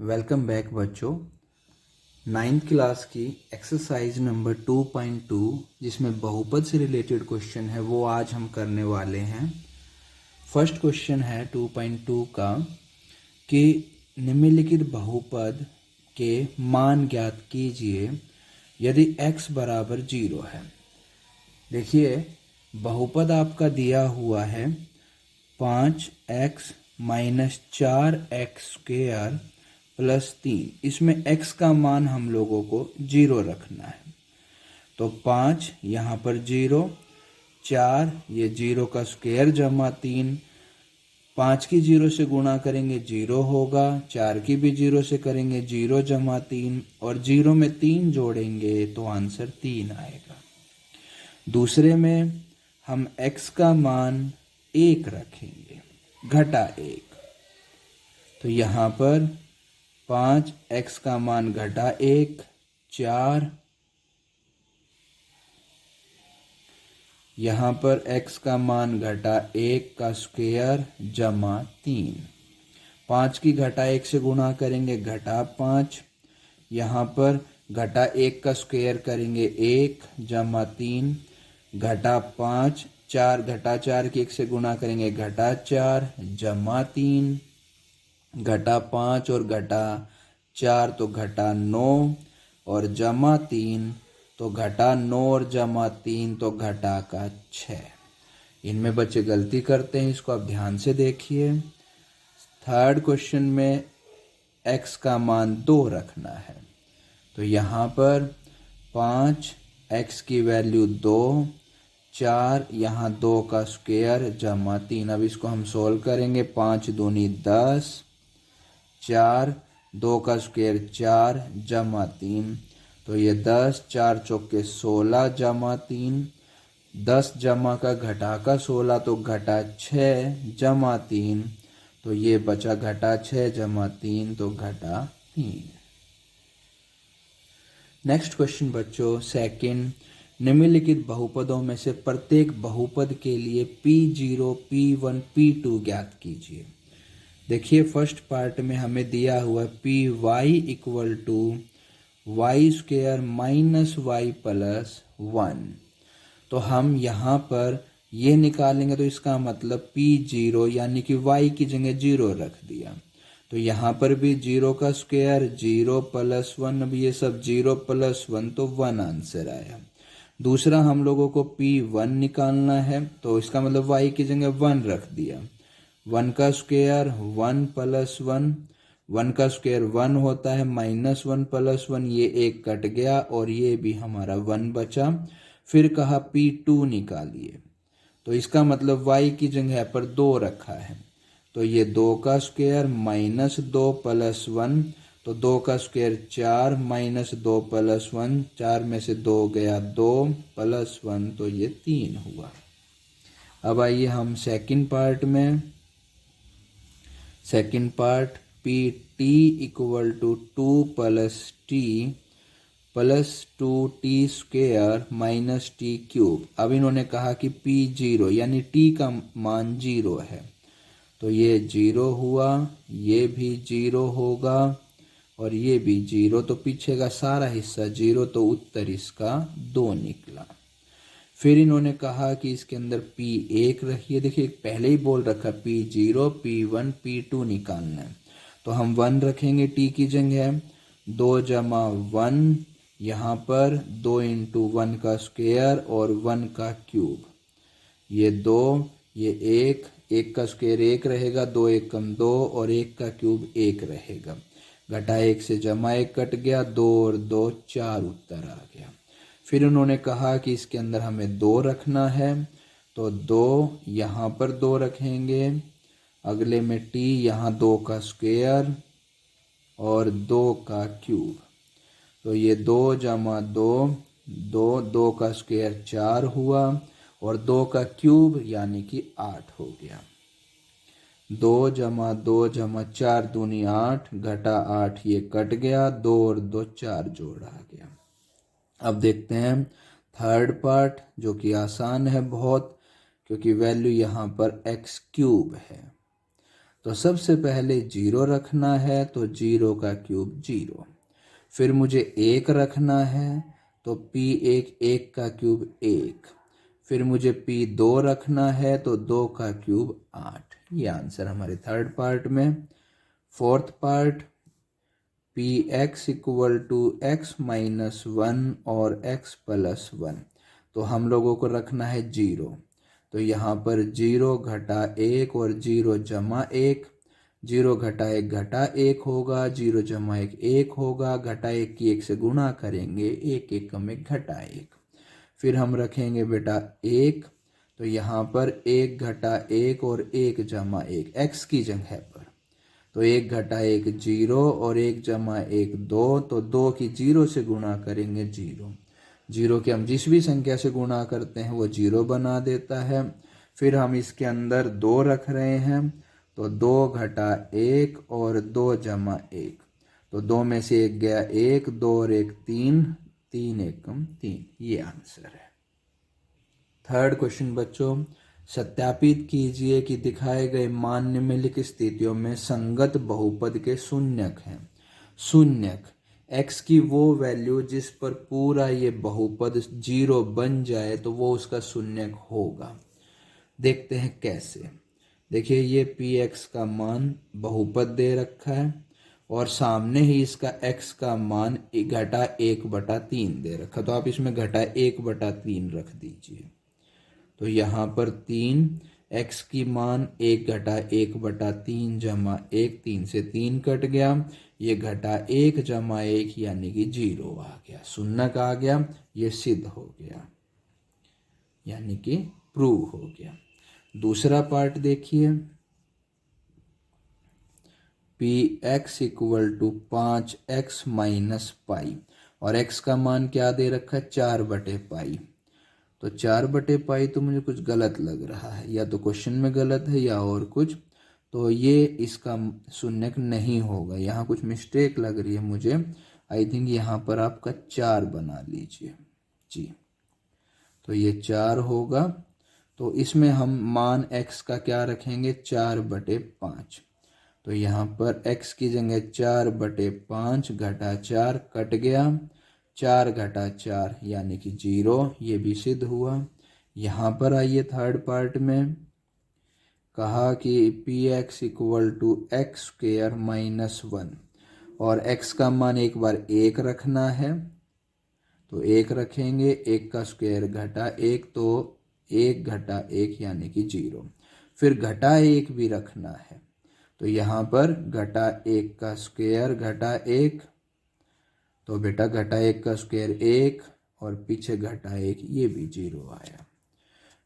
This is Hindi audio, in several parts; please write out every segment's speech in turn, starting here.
वेलकम बैक बच्चों। 9th क्लास की एक्सरसाइज नंबर 2.2 जिसमें बहुपद से रिलेटेड क्वेश्चन है वो आज हम करने वाले हैं। फर्स्ट क्वेश्चन है 2.2 का कि निम्नलिखित बहुपद के मान ज्ञात कीजिए यदि x बराबर 0 है। देखिए बहुपद आपका दिया हुआ है 5x minus 4x square plus 3। इसमें x का मान हम लोगों को 0 रखना है। तो 5 यहाँ पर 0, 4 ये 0 का स्क्वायर जमा 3, 5 की 0 से गुणा करेंगे 0 होगा, 4 की भी 0 से करेंगे 0 जमा 3 और 0 में 3 जोड़ेंगे तो आंसर 3 आएगा। दूसरे में हम x का मान 1 रखेंगे घटा 1। तो यहाँ पर 5x का मान घटा 1 4, यहाँ पर x का मान घटा 1 का स्क्वायर जमा 3। 5 की घटा 1 से गुणा करेंगे घटा 5, यहाँ पर घटा 1 का स्क्वायर करेंगे 1 जमा 3 घटा 5, 4 घटा 4 की 1 से गुणा करेंगे घटा 4 जमा 3 घटा 5 और घटा 4 तो घटा 9 और जमा 3 तो घटा 9 और जमा 3 तो घटा का 6। इनमें बच्चे गलती करते हैं, इसको आप ध्यान से देखिए। थर्ड क्वेश्चन में x का मान 2 रखना है। तो यहाँ पर 5x की वैल्यू 2, 4 यहाँ 2 का स्क्वायर जमा 3। अब इसको हम सोल्व करेंगे। 5 दूनी 10, 4 2 का स्क्वायर 4 जमा 3 तो ये 10, 4 चौके 16 जमा 3, 10 जमा का घटा का 16 तो घटा 6 जमा 3 तो ये बचा घटा 6 जमा 3 तो घटा 3। नेक्स्ट क्वेश्चन बच्चों सेकंड, निम्नलिखित बहुपदों में से प्रत्येक बहुपद के लिए P0, P1, P2 ज्ञात कीजिए। देखिए फर्स्ट पार्ट में हमें दिया हुआ P Y equal to Y square minus Y plus 1। तो हम यहाँ पर ये निकालेंगे तो इसका मतलब P0 यानी कि y की जगह 0 रख दिया। तो यहाँ पर भी 0 का स्क्वायर 0 प्लस 1, अब ये सब 0 प्लस 1 तो 1 आंसर आया। दूसरा हम लोगों को P1 निकालना है तो इसका मतलब y की जगह 1 रख दिया। 1 का स्क्वायर 1 प्लस 1, 1 का स्क्वायर 1 होता है, माइनस 1 प्लस 1 ये एक कट गया और ये भी हमारा 1 बचा। फिर कहा P2 निकालिए तो इसका मतलब y की जगह पर 2 रखा है। तो ये 2 का स्क्वायर माइनस 2 प्लस 1 तो 2 का स्क्वायर 4 माइनस 2 प्लस 1, 4 में से 2 गया 2 प्लस 1 तो ये 3 हुआ। अब आइए हम सेकंड पार्ट में। Second part P T equal to 2 plus T plus 2t square minus T cube. अब इन्होंने कहा कि P0 यानी t का मान 0 है तो ये 0 हुआ, ये भी 0 होगा और ये भी 0 तो पीछे का सारा हिस्सा 0 तो उत्तर इसका 2 निकला। फिर इन्होंने कहा कि इसके अंदर P1 रखिए। देखिए पहले ही बोल रखा P0, P1, P2 निकालना है तो हम 1 रखेंगे t की जगह। 2 जमा 1 यहाँ पर 2 इंटू 1 का स्क्वायर और 1 का क्यूब, ये 2 ये 1, 1 का स्क्वायर 1 रहेगा, 2 1 कम 2 और 1 का क्यूब 1 रहेगा। घटा 1 से जमा 1 कट गया, 2 और 2 4 उत्तर आ गया। फिर उन्होंने कहा कि इसके अंदर हमें 2 रखना है तो 2 यहाँ पर 2 रखेंगे, अगले में t यहाँ 2 का स्क्वायर और 2 का क्यूब तो ये 2 जमा 2 2, 2 का स्क्वायर 4 हुआ और 2 का क्यूब यानी कि 8 हो गया। 2 जमा 2 जमा 4 दूनी 8 घटा 8 ये कट गया, 2 और 2 4 जोड़ आ गया। अब देखते हैं थर्ड पार्ट जो कि आसान है बहुत, क्योंकि वैल्यू यहाँ पर x क्यूब है। तो सबसे पहले 0 रखना है, तो 0 का क्यूब 0। फिर मुझे 1 रखना है, तो p1 1 का क्यूब 1। फिर मुझे p2 रखना है, तो 2 का क्यूब 8। ये आंसर हमारे थर्ड पार्ट में। Fourth part, px equal to x minus 1 और x प्लस 1। तो हम लोगों को रखना है 0। तो यहाँ पर 0 घटा 1 और 0 जमा 1। 0 घटा 1 घटा 1 होगा, 0 जमा 1 1 होगा, घटा 1 की 1 से गुणा करेंगे, 1 1 में घटा 1। फिर हम रखेंगे बेटा 1। तो यहाँ पर 1 घटा 1 और 1 जमा 1 x की जगह पर। तो 1 घटा 1 0 और 1 जमा 1 2। तो 2 की 0 से गुणा करेंगे 0। 0 के हम जिस भी संख्या से गुणा करते हैं वो 0 बना देता है। फिर हम इसके अंदर 2 रख रहे हैं, तो 2 घटा 1 और 2 जमा 1। तो 2 में से 1 गया 1, 2 और 1 3, 3 एकम 3। ये आंसर है। थर्ड क्वेश्चन बच्चों, सत्यापित कीजिए कि दिखाए गए मान निम्नलिखित स्थितियों में संगत बहुपद के शून्यक हैं। शून्यक, x की वो वैल्यू जिस पर पूरा ये बहुपद 0 बन जाए तो वो उसका शून्यक होगा। देखते हैं कैसे। देखिए ये px का मान बहुपद दे रखा है और सामने ही इसका x का मान घटा 1/3 दे रखा, तो आप इसमें घटा 1/3 रख दीजिए। तो यहाँ पर 3, x की मान 1 घटा 1/3 जमा 1, 3 से 3 कट गया, ये घटा 1 जमा 1 यानी कि 0 आ गया, शून्यक आ गया। ये सिद्ध हो गया, यानी कि प्रूव हो गया। दूसरा पार्ट देखिए, px equal to 5x minus pi और x का मान क्या दे रखा है 4/पाई। तो 4/पाई तो मुझे कुछ गलत लग रहा है, या तो क्वेश्चन में गलत है या और कुछ। तो ये इसका शून्यक नहीं होगा, यहाँ कुछ मिस्टेक लग रही है मुझे। आई थिंक यहाँ पर आपका 4 बना लीजिए जी। तो ये 4 होगा। तो इसमें हम मान x का क्या रखेंगे 4/5। तो यहाँ पर x की जगह 4/5 घटा 4 कट गया, 4 घटा 4 यानी कि 0। ये भी सिद्ध हुआ। यहाँ पर आइए थर्ड पार्ट में, कहा कि px equal to X square minus 1 और x का मान एक बार 1 रखना है। तो 1 रखेंगे, 1 का स्क्वायर घटा 1, तो 1 घटा 1 यानी कि 0। फिर घटा 1 भी रखना है, तो यहाँ पर घटा 1 का स्क्वायर घटा 1। तो बेटा घटा 1 का स्क्वायर 1 और पीछे घटा 1, ये भी 0 आया।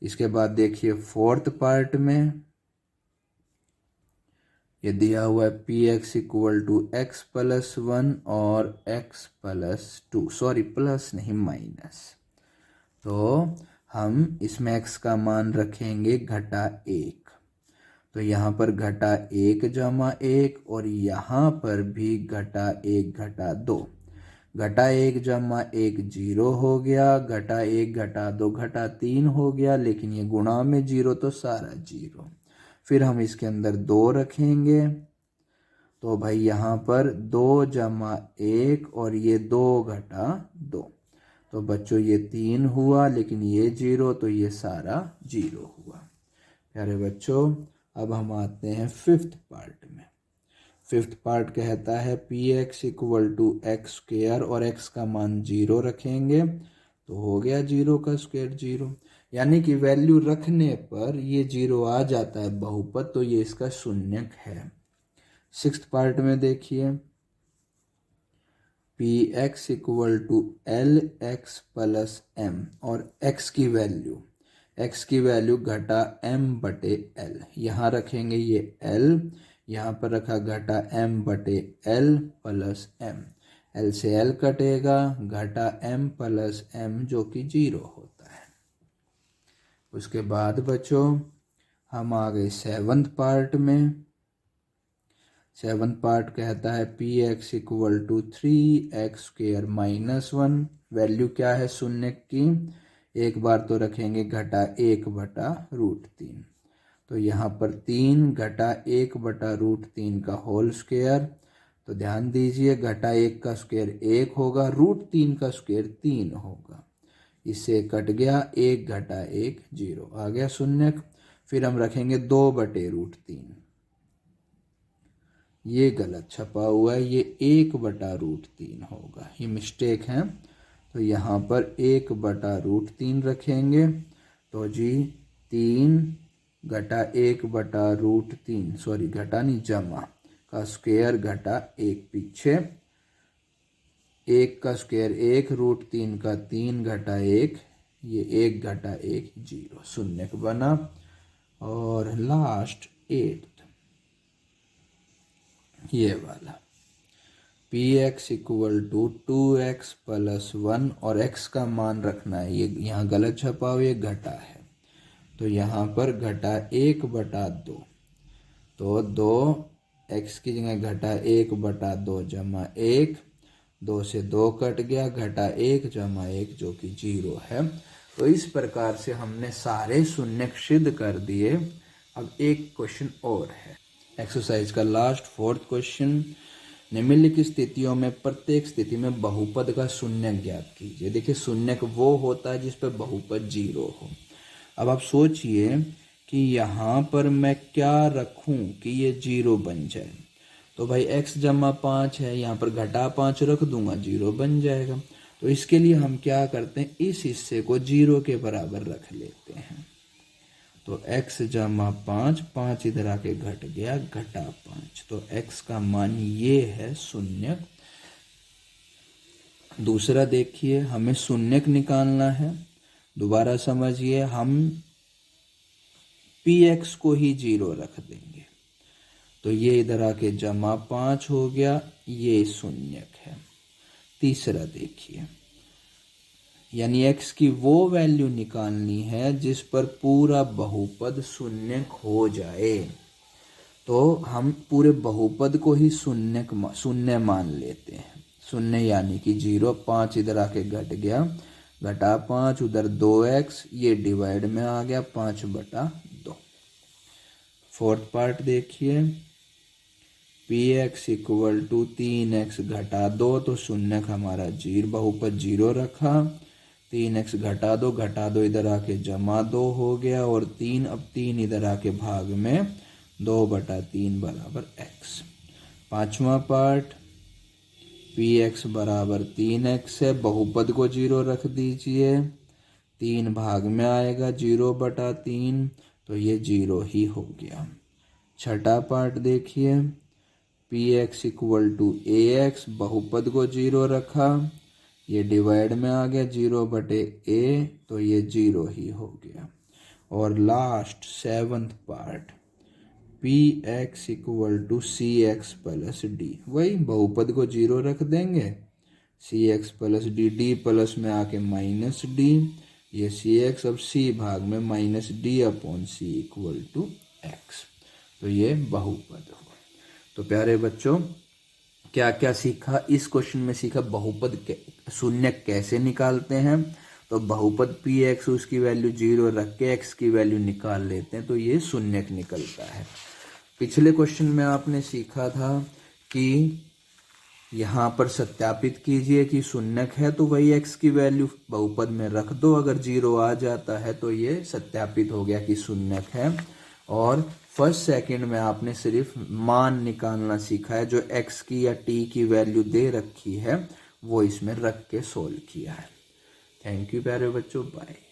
इसके बाद देखिए फोर्थ पार्ट में ये दिया हुआ है px equal to X plus 1 और x प्लस 2, सॉरी प्लस नहीं माइनस। तो हम इसमें x का मान रखेंगे घटा 1। तो यहाँ पर घटा 1 जमा 1 और यहाँ पर भी घटा 1 घटा 2। घटा 1 जमा 1 0 हो गया, घटा 1 घटा 2 घटा 3 हो गया, लेकिन ये गुणा में 0 तो सारा 0। फिर हम इसके अंदर 2 रखेंगे, तो भाई यहाँ पर 2 जमा 1 और ये 2 घटा 2। तो बच्चों ये 3 हुआ, लेकिन ये 0, तो ये सारा 0 हुआ। प्यारे बच्चों, अब हम आते हैं फिफ्थ पार्ट में। फिफ्थ पार्ट कहता है px equal to X square और x का मान 0 रखेंगे, तो हो गया 0 का स्क्वायर 0, यानी कि वैल्यू रखने पर ये 0 आ जाता है बहुपद, तो ये इसका शून्यक है। सिक्स्थ पार्ट में देखिए px equal to L X plus M और x की वैल्यू घटा m/l, यहाँ रखेंगे ये l, यहाँ पर रखा घटा m/l प्लस m, l से l कटेगा, घटा m प्लस m जो कि 0 होता है। उसके बाद बच्चों हम आ गए सेवंथ पार्ट में। सेवंथ पार्ट कहता है px equal to 3x square minus 1, value क्या है शून्य की, एक बार तो रखेंगे घटा 1/√3। तो यहाँ पर 3 घटा 1/√3 का होल स्क्वायर। तो ध्यान दीजिए, घटा 1 का स्क्वायर 1 होगा, √3 का स्क्वायर 3 होगा। इससे कट गया, 1 घटा 1 0 आ गया शून्य। फिर हम रखेंगे 2/√3, ये गलत छपा हुआ है, ये 1/√3 होगा, ये मिस्टेक है। तो यहाँ पर 1/√3 रखेंगे। तो जी 3 घटा 1/√3, सॉरी घटा नहीं, जमा का स्क्वायर घटा 1 पीछे, 1 का स्क्वायर 1, √3 का 3 घटा 1, ये 1 घटा 1 0, शून्य बना। और लास्ट 8 ये वाला, px equal to 2x plus 1, और x का मान रखना है, ये यहाँ गलत छपा हुआ, ये घटा है, तो यहाँ पर घटा 1/2, तो 2x की जगह घटा 1/2 जमा 1, 2 से 2 कट गया, घटा 1 जमा 1 जो कि 0 है। तो इस प्रकार से हमने सारे शून्य सिद्ध कर दिए। अब एक क्वेश्चन और है, एक्सरसाइज का लास्ट 4th क्वेश्चन। निम्नलिखित स्थितियों में प्रत्येक स्थिति में बहुपद का शून्य ज्ञात कीजिए। देखिए, शून्य वो होता है जिस पर बहुपद 0 हो। अब आप सोचिए कि यहाँ पर मैं क्या रखूं कि ये 0 बन जाए। तो भाई x जमा 5 है, यहाँ पर घटा 5 रख दूंगा, 0 बन जाएगा। तो इसके लिए हम क्या करते हैं, इस हिस्से को 0 के बराबर रख लेते हैं। तो x जमा 5, 5 इधर आके घट गया, घटा 5, तो x का मान ये है शून्य। दूसरा देखिए, हमें शून्य निकालना है। दोबारा समझिए, हम px को ही 0 रख देंगे, तो ये इधर आके जमा 5 हो गया, ये शून्य है। तीसरा देखिए, यानी x की वो वैल्यू निकालनी है जिस पर पूरा बहुपद शून्य हो जाए। तो हम पूरे बहुपद को ही शून्य मान लेते हैं। शून्य यानी कि 0, 5 इधर आके घट गया, घटा 5, उधर 2x, ये डिवाइड में आ गया, 5/2। 4th पार्ट देखिए, px इक्वल टू 3x घटा 2, तो शून्य हमारा 0, बहुपद 0 रखा, 3x घटा 2 इधर आके जमा 2 हो गया, और 3, अब 3 इधर आके भाग में 2/3 बराबर x। 5वां पार्ट, px बराबर 3x है, बहुपद को 0 रख दीजिए, 3 भाग में आएगा, 0/3, तो ये 0 ही हो गया। छठा पार्ट देखिए, px इक्वल टू ax, बहुपद को 0 रखा, ये डिवाइड में आ गया, 0/a, तो ये 0 ही हो गया। और last 7th part, px equal to cx plus d, वही बहुपद को 0 रख देंगे, cx प्लस d प्लस में आके माइनस d, ये cx, अब c भाग में minus d/c equal to x, तो ये बहुपद हो। तो प्यारे बच्चों, क्या क्या सीखा इस क्वेश्चन में? सीखा बहुपद शून्य कैसे निकालते हैं। तो बहुपद px, उसकी वैल्यू 0 रख के x की वैल्यू निकाल लेते हैं, तो ये शून्य निकलता है। पिछले क्वेश्चन में आपने सीखा था कि यहाँ पर सत्यापित कीजिए कि शून्य है, तो वही x की वैल्यू बहुपद में रख दो, अगर 0 आ जाता है तो ये सत्यापित हो गया कि शून्य है। और फर्स्ट सेकंड में आपने सिर्फ मान निकालना सीखा है, जो x की या t की वैल्यू दे रखी है वो इसमें रख के सोल्व किया है। थैंक यू प्यारे बच्चों, बाय।